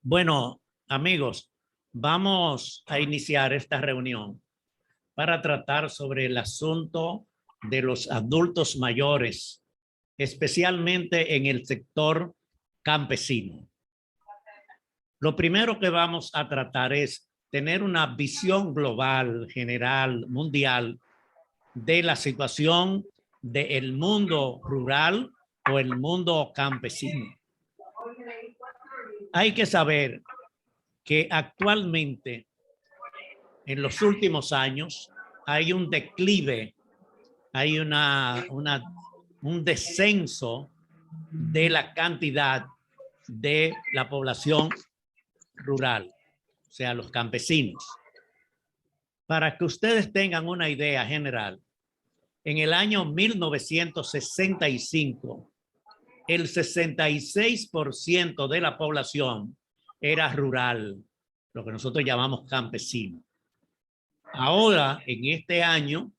Bueno, amigos, vamos a iniciar esta reunión para tratar sobre el asunto de los adultos mayores, especialmente en el sector campesino. Lo primero que vamos a tratar es tener una visión global, general, mundial, de la situación del mundo rural o el mundo campesino. Hay que saber que actualmente, en los últimos años, hay un declive, hay un descenso de la cantidad de la población rural, o sea, los campesinos. Para que ustedes tengan una idea general, en el año 1965, el 66% de la población era rural, lo que nosotros llamamos campesino. Ahora, en este año,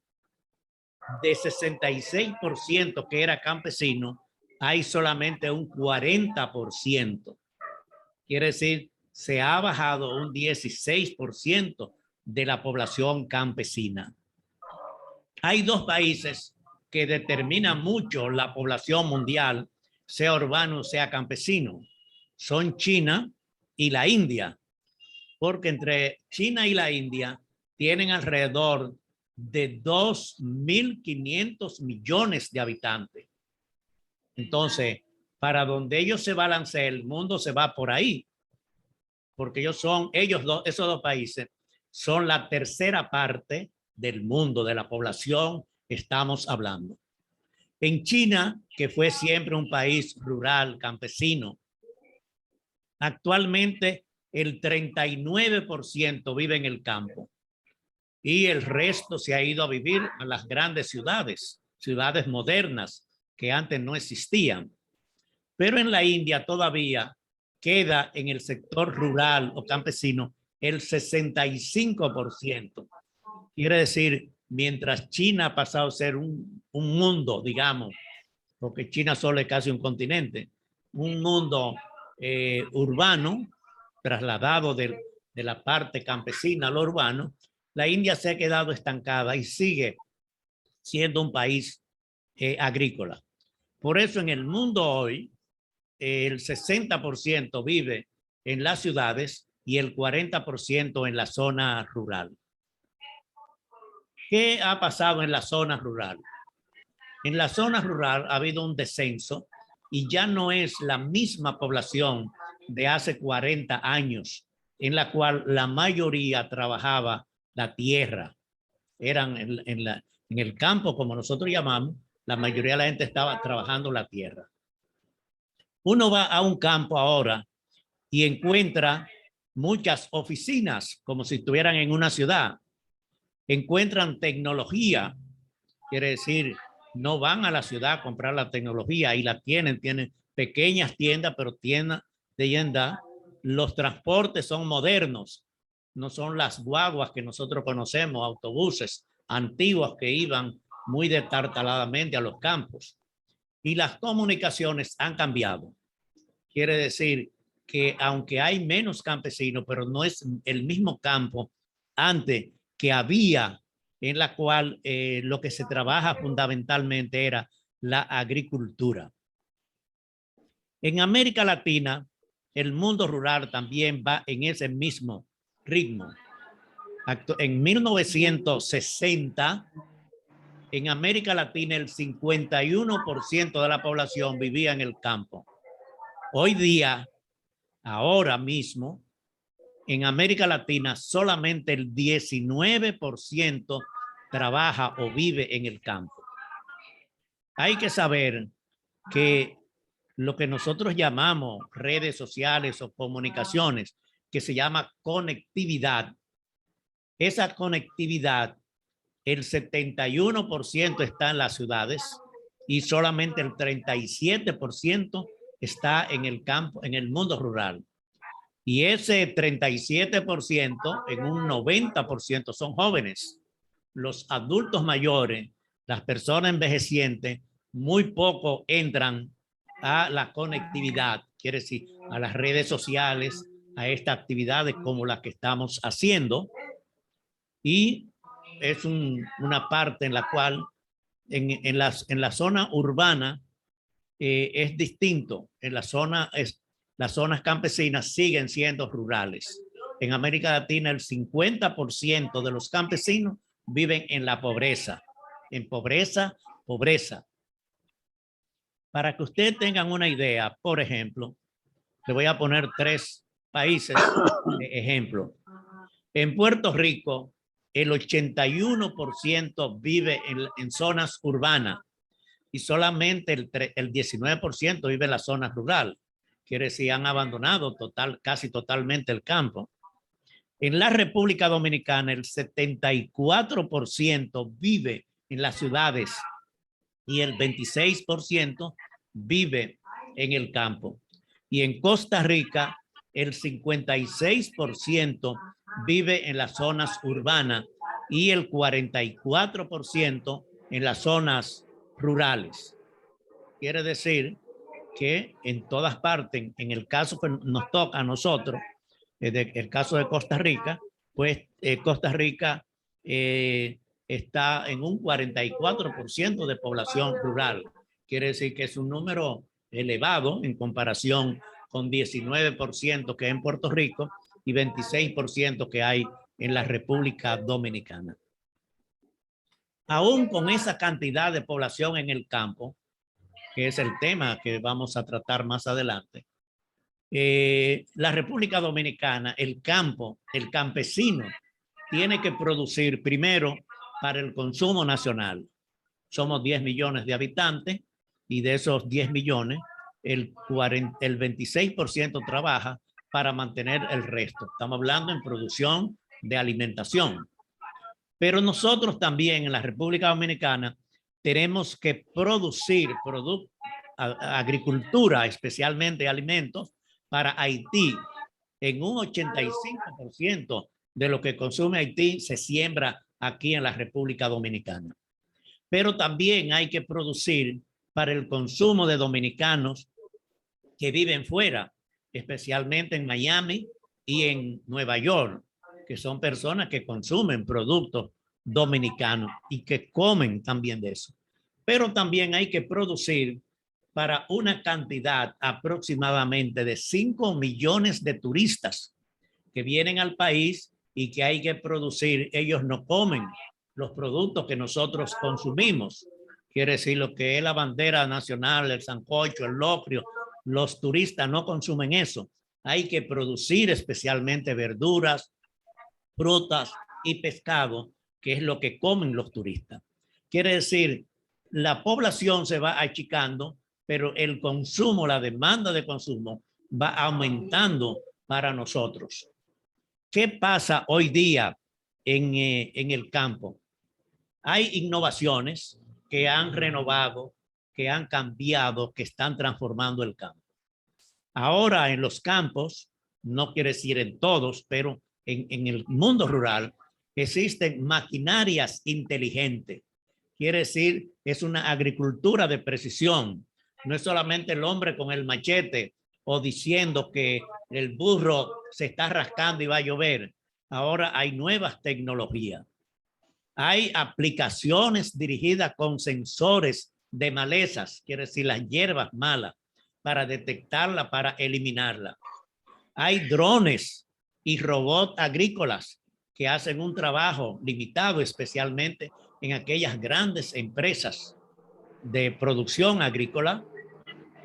de 66% que era campesino, hay solamente un 40%. Quiere decir, se ha bajado un 16% de la población campesina. Hay dos países que determinan mucho la población mundial, sea urbano, sea campesino. Son China y la India, porque entre China y la India tienen alrededor de 2.500 millones de habitantes. Entonces, para donde ellos se balanceen, el mundo se va por ahí, porque esos dos países son la tercera parte del mundo, de la población estamos hablando. En China, que fue siempre un país rural, campesino, actualmente el 39% vive en el campo y el resto se ha ido a vivir a las grandes ciudades, ciudades modernas que antes no existían. Pero en la India todavía queda en el sector rural o campesino el 65%. Quiere decir, mientras China ha pasado a ser un mundo, digamos, porque China solo es casi un continente, un mundo urbano, trasladado de la parte campesina a lo urbano, la India se ha quedado estancada y sigue siendo un país agrícola. Por eso en el mundo hoy, el 60% vive en las ciudades y el 40% en la zona rural. ¿Qué ha pasado en la zona rural? En la zona rural ha habido un descenso y ya no es la misma población de hace 40 años, en la cual la mayoría trabajaba la tierra. Eran en el campo, como nosotros llamamos, la mayoría de la gente estaba trabajando la tierra. Uno va a un campo ahora y encuentra muchas oficinas, como si estuvieran en una ciudad. Encuentran tecnología, quiere decir, no van a la ciudad a comprar la tecnología, y la tienen pequeñas tiendas, pero tiendas. Los transportes son modernos, no son las guaguas que nosotros conocemos, autobuses antiguos que iban muy detartaladamente a los campos. Y las comunicaciones han cambiado. Quiere decir que aunque hay menos campesinos, pero no es el mismo campo antes que había, en la cual lo que se trabaja fundamentalmente era la agricultura. En América Latina, el mundo rural también va en ese mismo ritmo. En 1960, en América Latina, el 51% de la población vivía en el campo. Hoy día, ahora mismo, en América Latina, solamente el 19% trabaja o vive en el campo. Hay que saber que lo que nosotros llamamos redes sociales o comunicaciones, que se llama conectividad, esa conectividad, el 71% está en las ciudades y solamente el 37% está en el campo, en el mundo rural. Y ese 37%, en un 90% son jóvenes. Los adultos mayores, las personas envejecientes, muy poco entran a la conectividad, quiere decir, a las redes sociales, a estas actividades como las que estamos haciendo, y es una parte en la cual en la zona urbana es distinto. En las zonas campesinas siguen siendo rurales. En América Latina el 50% de los campesinos viven en la pobreza, en pobreza. Para que ustedes tengan una idea, por ejemplo, le voy a poner 3 países de ejemplo. En Puerto Rico, el 81% vive en zonas urbanas y solamente el 19% vive en la zona rural. Quiere decir, han abandonado casi totalmente el campo. En la República Dominicana, el 74% vive en las ciudades y el 26% vive en el campo. Y en Costa Rica, el 56% vive en las zonas urbanas y el 44% en las zonas rurales. Quiere decir que en todas partes, en el caso que nos toca a nosotros, el caso de Costa Rica, pues Costa Rica está en un 44% de población rural. Quiere decir que es un número elevado en comparación con 19% que hay en Puerto Rico y 26% que hay en la República Dominicana. Aún con esa cantidad de población en el campo, que es el tema que vamos a tratar más adelante, la República Dominicana, el campo, el campesino, tiene que producir primero para el consumo nacional. Somos 10 millones de habitantes y de esos 10 millones, el 26% trabaja para mantener el resto. Estamos hablando en producción de alimentación. Pero nosotros también en la República Dominicana tenemos que producir agricultura, especialmente alimentos, para Haití. En un 85% de lo que consume Haití se siembra aquí en la República Dominicana. Pero también hay que producir para el consumo de dominicanos que viven fuera, especialmente en Miami y en Nueva York, que son personas que consumen productos dominicanos y que comen también de eso. Pero también hay que producir para una cantidad aproximadamente de 5 millones de turistas que vienen al país y que hay que producir. Ellos no comen los productos que nosotros consumimos. Quiere decir, lo que es la bandera nacional, el sancocho, el locrio, los turistas no consumen eso. Hay que producir especialmente verduras, frutas y pescado, que es lo que comen los turistas. Quiere decir, la población se va achicando, pero el consumo, la demanda de consumo va aumentando para nosotros. ¿Qué pasa hoy día en el campo? Hay innovaciones que han renovado, que han cambiado, que están transformando el campo. Ahora en los campos, no quiere decir en todos, pero en el mundo rural existen maquinarias inteligentes. Quiere decir, es una agricultura de precisión. No es solamente el hombre con el machete o diciendo que el burro se está rascando y va a llover. Ahora hay nuevas tecnologías. Hay aplicaciones dirigidas con sensores de malezas, quiere decir las hierbas malas, para detectarla, para eliminarla. Hay drones y robots agrícolas que hacen un trabajo limitado, especialmente en aquellas grandes empresas de producción agrícola,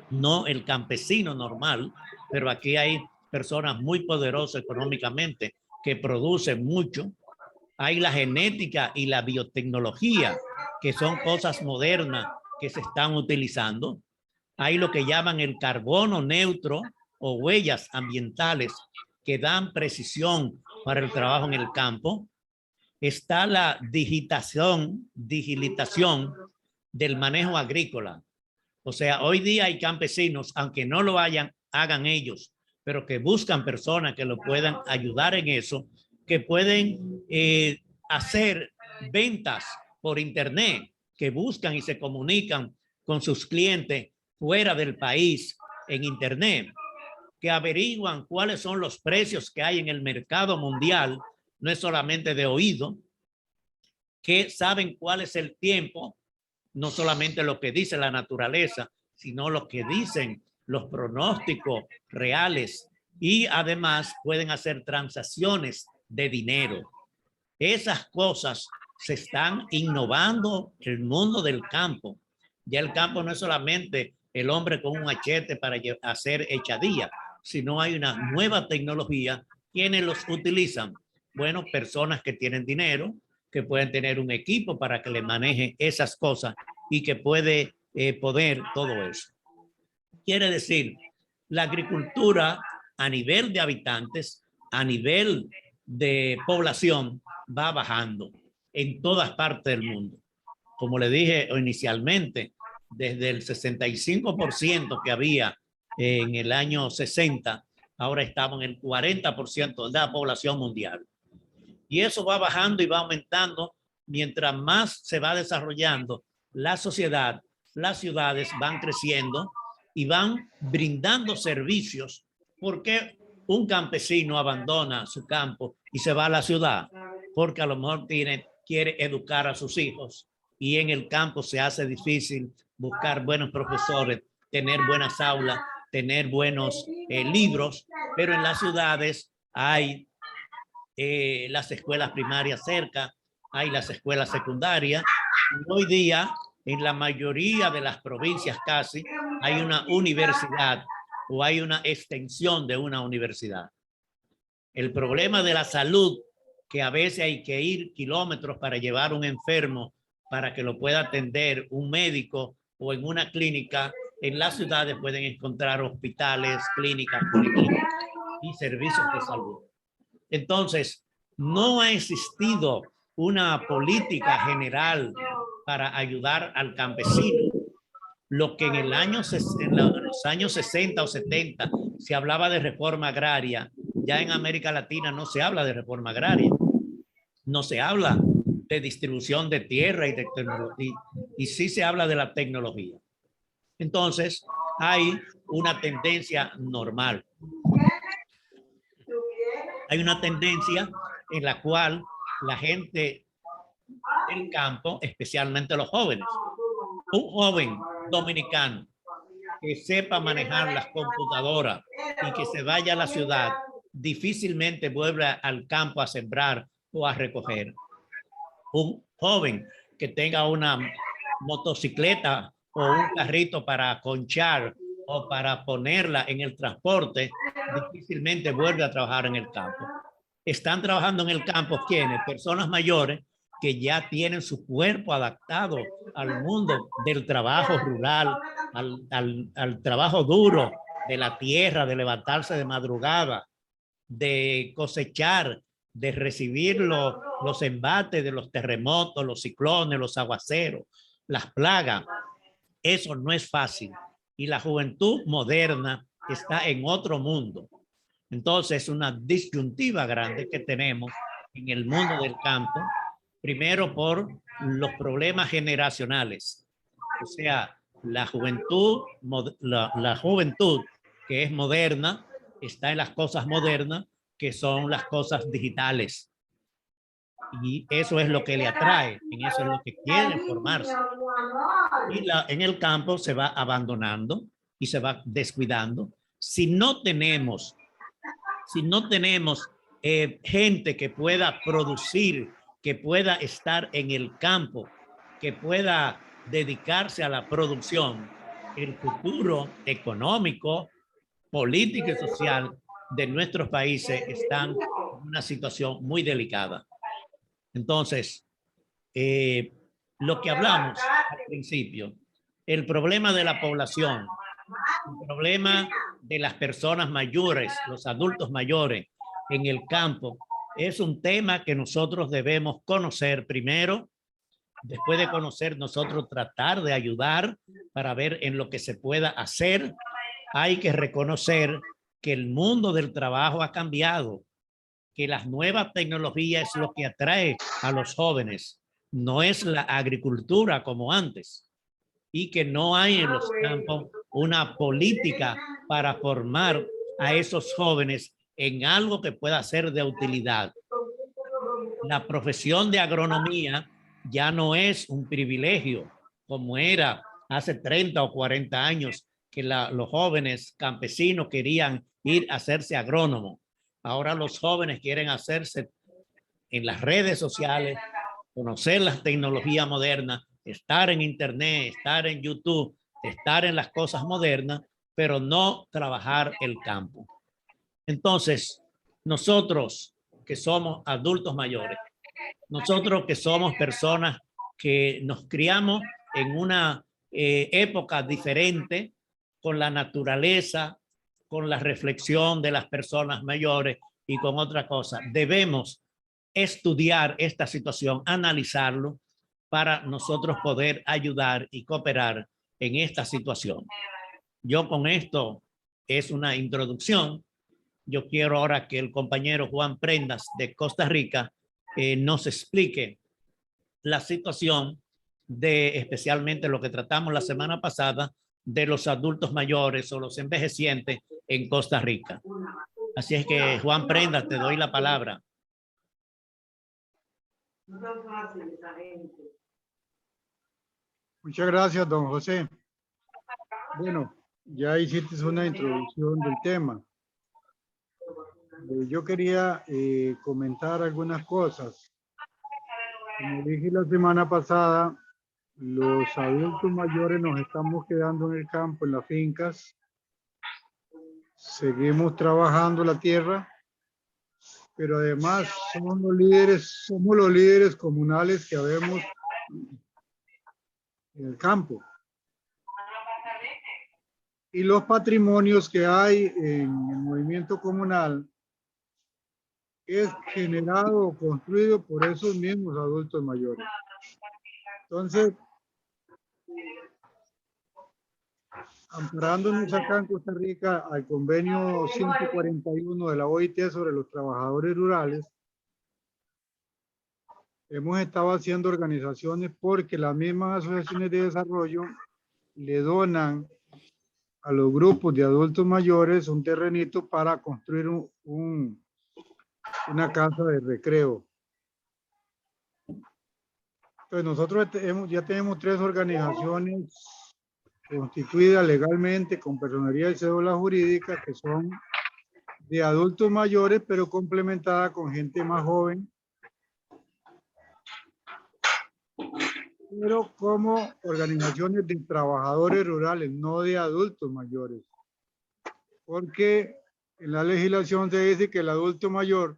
no el campesino normal, pero aquí hay personas muy poderosas económicamente que producen mucho. Hay la genética y la biotecnología, que son cosas modernas que se están utilizando. Hay lo que llaman el carbono neutro o huellas ambientales que dan precisión para el trabajo en el campo. Está la digitación del manejo agrícola. O sea, hoy día hay campesinos, aunque no lo hagan ellos, pero que buscan personas que lo puedan ayudar en eso, que pueden hacer ventas por internet, que buscan y se comunican con sus clientes fuera del país en internet, que averiguan cuáles son los precios que hay en el mercado mundial, no es solamente de oído, que saben cuál es el tiempo, no solamente lo que dice la naturaleza, sino lo que dicen los pronósticos reales, y además pueden hacer transacciones de dinero. Esas cosas se están innovando en el mundo del campo. Ya el campo no es solamente el hombre con un machete para hacer echadilla, sino hay una nueva tecnología. ¿Quiénes los utilizan? Bueno, personas que tienen dinero, que pueden tener un equipo para que le maneje esas cosas y que puede poder todo eso. Quiere decir, la agricultura a nivel de habitantes, a nivel de población, va bajando en todas partes del mundo. Como le dije inicialmente, desde el 65% que había en el año 60, ahora estamos en el 40% de la población mundial. Y eso va bajando y va aumentando mientras más se va desarrollando la sociedad, las ciudades van creciendo y van brindando servicios. Porque un campesino abandona su campo y se va a la ciudad? Porque a lo mejor quiere educar a sus hijos, y en el campo se hace difícil buscar buenos profesores, tener buenas aulas, tener buenos libros, pero en las ciudades hay las escuelas primarias cerca, hay las escuelas secundarias. Y hoy día, en la mayoría de las provincias casi, hay una universidad o hay una extensión de una universidad. El problema de la salud, que a veces hay que ir kilómetros para llevar un enfermo para que lo pueda atender un médico o en una clínica, en las ciudades pueden encontrar hospitales, clínicas, policlínicas y servicios de salud. Entonces, no ha existido una política general para ayudar al campesino. Lo que en los años 60 o 70 se hablaba de reforma agraria, ya en América Latina no se habla de reforma agraria, no se habla de distribución de tierra y de tecnología, y sí se habla de la tecnología. Entonces, hay una tendencia normal. Hay una tendencia en la cual la gente del campo, especialmente los jóvenes, un joven dominicano que sepa manejar las computadoras y que se vaya a la ciudad, difícilmente vuelve al campo a sembrar o a recoger. Un joven que tenga una motocicleta o un carrito para conchar o para ponerla en el transporte, difícilmente vuelve a trabajar en el campo. Están trabajando en el campo ¿quiénes? Personas mayores que ya tienen su cuerpo adaptado al mundo del trabajo rural, al trabajo duro de la tierra, de levantarse de madrugada, de cosechar, de recibir los embates de los terremotos, los ciclones, los aguaceros, las plagas. Eso no es fácil. Y la juventud moderna está en otro mundo. Entonces, es una disyuntiva grande que tenemos en el mundo del campo, primero por los problemas generacionales. O sea, la juventud que es moderna está en las cosas modernas, que son las cosas digitales. Y eso es lo que le atrae, en eso es lo que quiere formarse. Y en el campo se va abandonando y se va descuidando. Si no tenemos gente que pueda producir, que pueda estar en el campo, que pueda dedicarse a la producción, el futuro económico, político y social de nuestros países están en una situación muy delicada. Entonces, lo que hablamos al principio, el problema de la población, el problema de las personas mayores, los adultos mayores en el campo, es un tema que nosotros debemos conocer primero. Después de conocer, nosotros tratar de ayudar para ver en lo que se pueda hacer. Hay que reconocer que el mundo del trabajo ha cambiado, que las nuevas tecnologías es lo que atrae a los jóvenes, no es la agricultura como antes, y que no hay en los campos una política para formar a esos jóvenes en algo que pueda ser de utilidad. La profesión de agronomía ya no es un privilegio como era hace 30 o 40 años, que los jóvenes campesinos querían ir a hacerse agrónomos. Ahora los jóvenes quieren hacerse en las redes sociales, conocer las tecnologías modernas, estar en internet, estar en YouTube, estar en las cosas modernas, pero no trabajar el campo. Entonces, nosotros que somos adultos mayores, nosotros que somos personas que nos criamos en una época diferente, con la naturaleza, con la reflexión de las personas mayores y con otra cosa, debemos estudiar esta situación, analizarlo para nosotros poder ayudar y cooperar en esta situación. Yo con esto es una introducción. Yo quiero ahora que el compañero Juan Prendas de Costa Rica nos explique la situación de especialmente lo que tratamos la semana pasada de los adultos mayores o los envejecientes en Costa Rica. Así es que Juan Prendas, te doy la palabra. Muchas gracias, don José. Bueno, ya hiciste una introducción del tema. Yo quería comentar algunas cosas. Como dije la semana pasada, los adultos mayores nos estamos quedando en el campo, en las fincas. Seguimos trabajando la tierra, pero además somos los líderes comunales que habemos en el campo. Y los patrimonios que hay en el movimiento comunal es generado o construido por esos mismos adultos mayores. Entonces, amparándonos acá en Costa Rica al convenio 141 de la OIT sobre los trabajadores rurales, hemos estado haciendo organizaciones porque las mismas asociaciones de desarrollo le donan a los grupos de adultos mayores un terrenito para construir una casa de recreo. Entonces nosotros ya tenemos 3 organizaciones constituidas legalmente con personería y cédula jurídica que son de adultos mayores, pero complementada con gente más joven, pero como organizaciones de trabajadores rurales, no de adultos mayores. Porque en la legislación se dice que el adulto mayor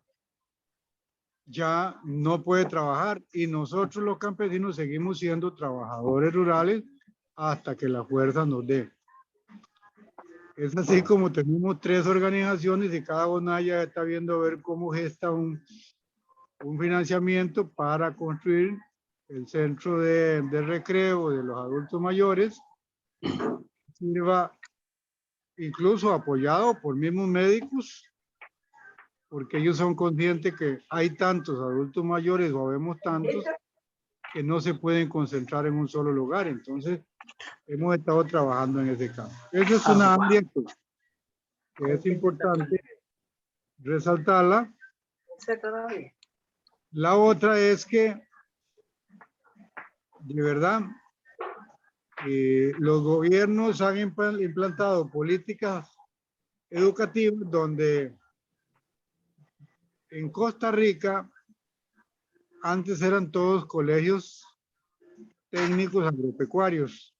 ya no puede trabajar y nosotros los campesinos seguimos siendo trabajadores rurales hasta que la fuerza nos dé. Es así como tenemos 3 organizaciones y cada una ya está viendo a ver cómo gesta un financiamiento para construir el centro de recreo de los adultos mayores, sirva incluso apoyado por mismos médicos, porque ellos son conscientes que hay tantos adultos mayores o habemos tantos que no se pueden concentrar en un solo lugar. Entonces, hemos estado trabajando en ese campo. Esa es una área que es importante resaltarla. La otra es que, de verdad, los gobiernos han implantado políticas educativas donde en Costa Rica antes eran todos colegios técnicos agropecuarios.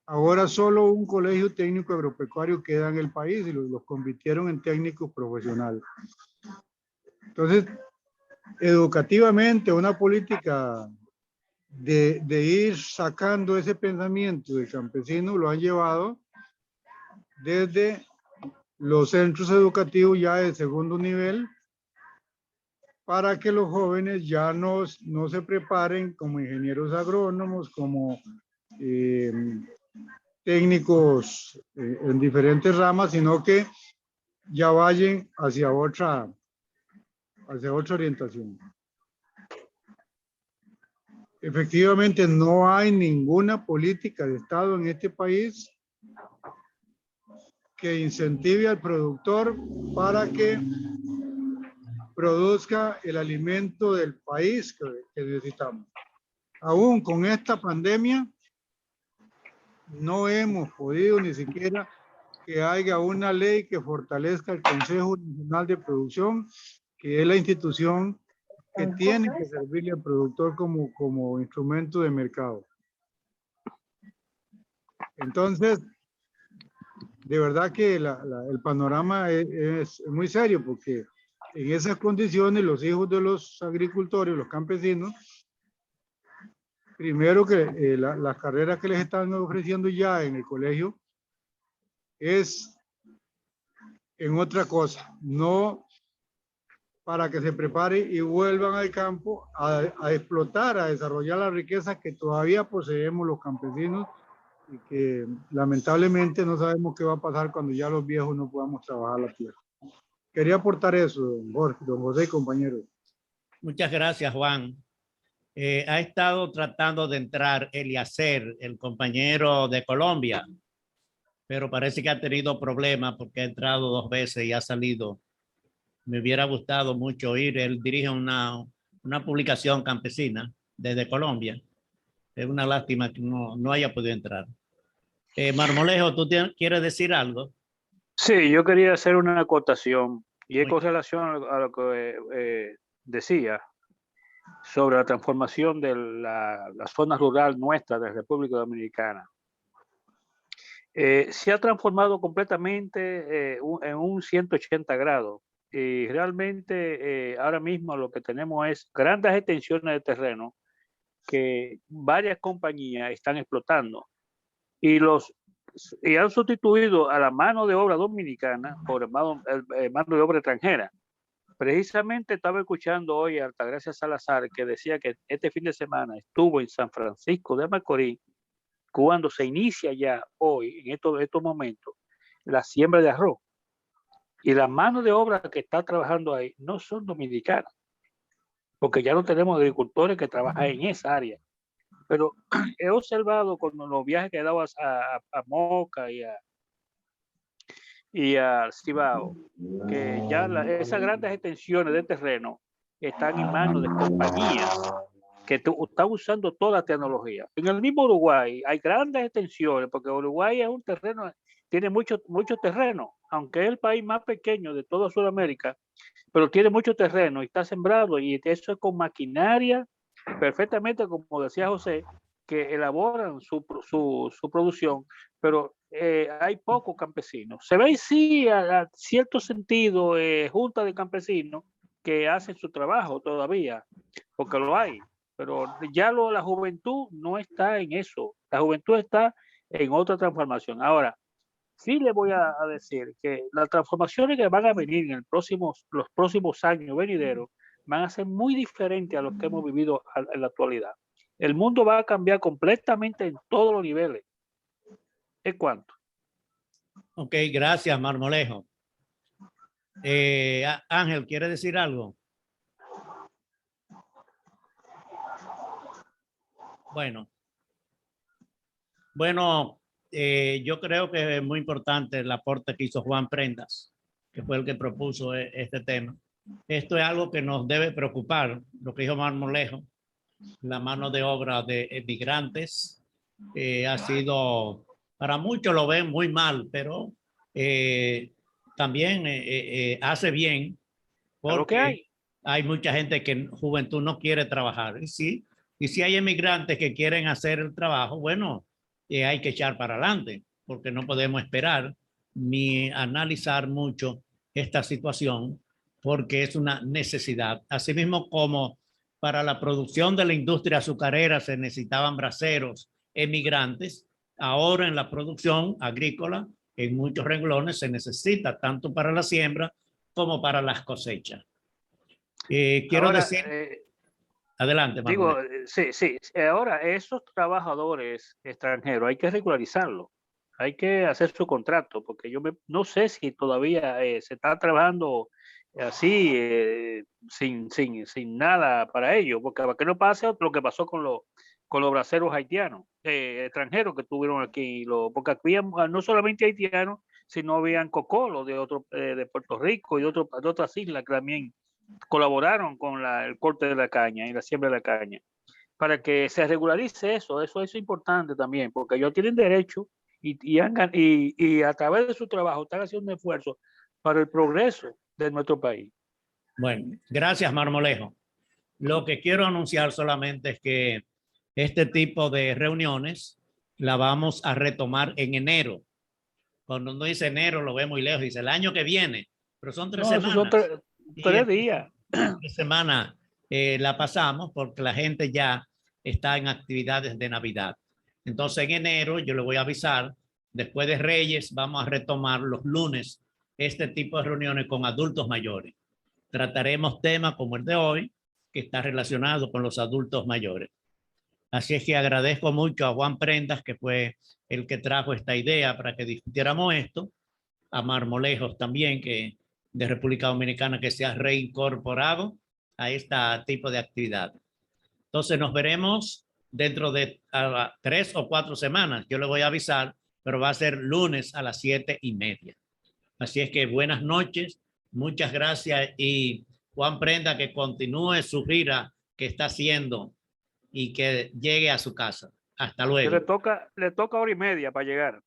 Ahora solo un colegio técnico agropecuario queda en el país y los convirtieron en técnicos profesionales. Entonces, educativamente, una política de ir sacando ese pensamiento del campesino lo han llevado desde los centros educativos ya de segundo nivel para que los jóvenes ya no se preparen como ingenieros agrónomos, como técnicos en diferentes ramas, sino que ya vayan hacia otra orientación. Efectivamente, no hay ninguna política de Estado en este país que incentive al productor para que produzca el alimento del país que necesitamos. Aún con esta pandemia, no hemos podido ni siquiera que haya una ley que fortalezca el Consejo Nacional de Producción, que es la institución que tiene que servirle al productor como instrumento de mercado. Entonces, de verdad que el panorama es muy serio, porque en esas condiciones los hijos de los agricultores, los campesinos, primero que las carreras que les están ofreciendo ya en el colegio es en otra cosa, no para que se preparen y vuelvan al campo a explotar, a desarrollar la riqueza que todavía poseemos los campesinos y que lamentablemente no sabemos qué va a pasar cuando ya los viejos no podamos trabajar la tierra. Quería aportar eso, don Jorge, don José y compañeros. Muchas gracias, Juan. Ha estado tratando de entrar Eliezer, el compañero de Colombia, pero parece que ha tenido problemas porque ha entrado 2 veces y ha salido. Me hubiera gustado mucho oír. Él dirige una publicación campesina desde Colombia. Es una lástima que no haya podido entrar. Marmolejo, ¿tú quieres decir algo? Sí, yo quería hacer una acotación y es con relación a lo que decía sobre la transformación de la zona rural nuestra de República Dominicana. Se ha transformado completamente en un 180 grados y realmente ahora mismo lo que tenemos es grandes extensiones de terreno que varias compañías están explotando y han sustituido a la mano de obra dominicana por mano de obra extranjera. Precisamente estaba escuchando hoy a Altagracia Salazar que decía que este fin de semana estuvo en San Francisco de Macorís cuando se inicia ya hoy, en estos momentos, la siembra de arroz. Y la mano de obra que está trabajando ahí no son dominicanas, porque ya no tenemos agricultores que trabajan en esa área. Pero he observado con los viajes que he dado a Moca y a Cibao, que ya esas grandes extensiones de terreno están en manos de compañías que están usando toda la tecnología. En el mismo Uruguay hay grandes extensiones, porque Uruguay es un terreno, tiene mucho terreno, aunque es el país más pequeño de toda Sudamérica, pero tiene mucho terreno y está sembrado, y eso es con maquinaria, perfectamente, como decía José, que elaboran su producción, pero hay pocos campesinos. Se ve sí a cierto sentido junta de campesinos que hacen su trabajo todavía, porque lo hay, pero ya la juventud no está en eso, la juventud está en otra transformación. Ahora, sí le voy a decir que las transformaciones que van a venir en los próximos años venideros van a ser muy diferentes a los que hemos vivido en la actualidad. El mundo va a cambiar completamente en todos los niveles. ¿Es cuánto? Ok, gracias, Marmolejo. Ángel, ¿quiere decir algo? Bueno, yo creo que es muy importante el aporte que hizo Juan Prendas, que fue el que propuso este tema. Esto es algo que nos debe preocupar, lo que dijo Marmolejo, la mano de obra de emigrantes ha sido, para muchos lo ven muy mal, pero también hace bien, porque hay mucha gente que en juventud no quiere trabajar. Y si hay emigrantes que quieren hacer el trabajo, bueno, hay que echar para adelante, porque no podemos esperar ni analizar mucho esta situación, porque es una necesidad. Asimismo, como para la producción de la industria azucarera se necesitaban braceros emigrantes, ahora en la producción agrícola, en muchos renglones se necesita tanto para la siembra como para las cosechas. Quiero ahora, decir... adelante, Manuel. Digo, sí. Ahora, esos trabajadores extranjeros hay que regularizarlos. Hay que hacer su contrato, porque yo no sé si todavía se está trabajando así, sin nada para ello, porque para que no pase lo que pasó con los braceros haitianos, extranjeros que tuvieron aquí, porque aquí no solamente haitianos, si no habían cocolos de Puerto Rico y de otras islas que también colaboraron con el corte de la caña y la siembra de la caña, para que se regularice eso es importante también, porque ellos tienen derecho y a través de su trabajo están haciendo un esfuerzo para el progreso de nuestro país. Bueno, gracias, Marmolejo. Lo que quiero anunciar solamente es que este tipo de reuniones la vamos a retomar en enero. Cuando uno dice enero, lo ve muy lejos, dice el año que viene, pero son 3 semanas. Son 3 días. 3 semanas la pasamos porque la gente ya está en actividades de Navidad. Entonces en enero yo le voy a avisar, después de Reyes vamos a retomar los lunes este tipo de reuniones con adultos mayores. Trataremos temas como el de hoy, que está relacionado con los adultos mayores. Así es que agradezco mucho a Juan Prendas, que fue el que trajo esta idea para que discutiéramos esto, a Marmolejos también, que de República Dominicana, que se ha reincorporado a este tipo de actividad. Entonces nos veremos dentro de 3 o 4 semanas. Yo le voy a avisar, pero va a ser lunes a las 7:30. Así es que buenas noches, muchas gracias, y Juan Prenda, que continúe su gira que está haciendo y que llegue a su casa. Hasta luego. Le toca 1 hora y media para llegar.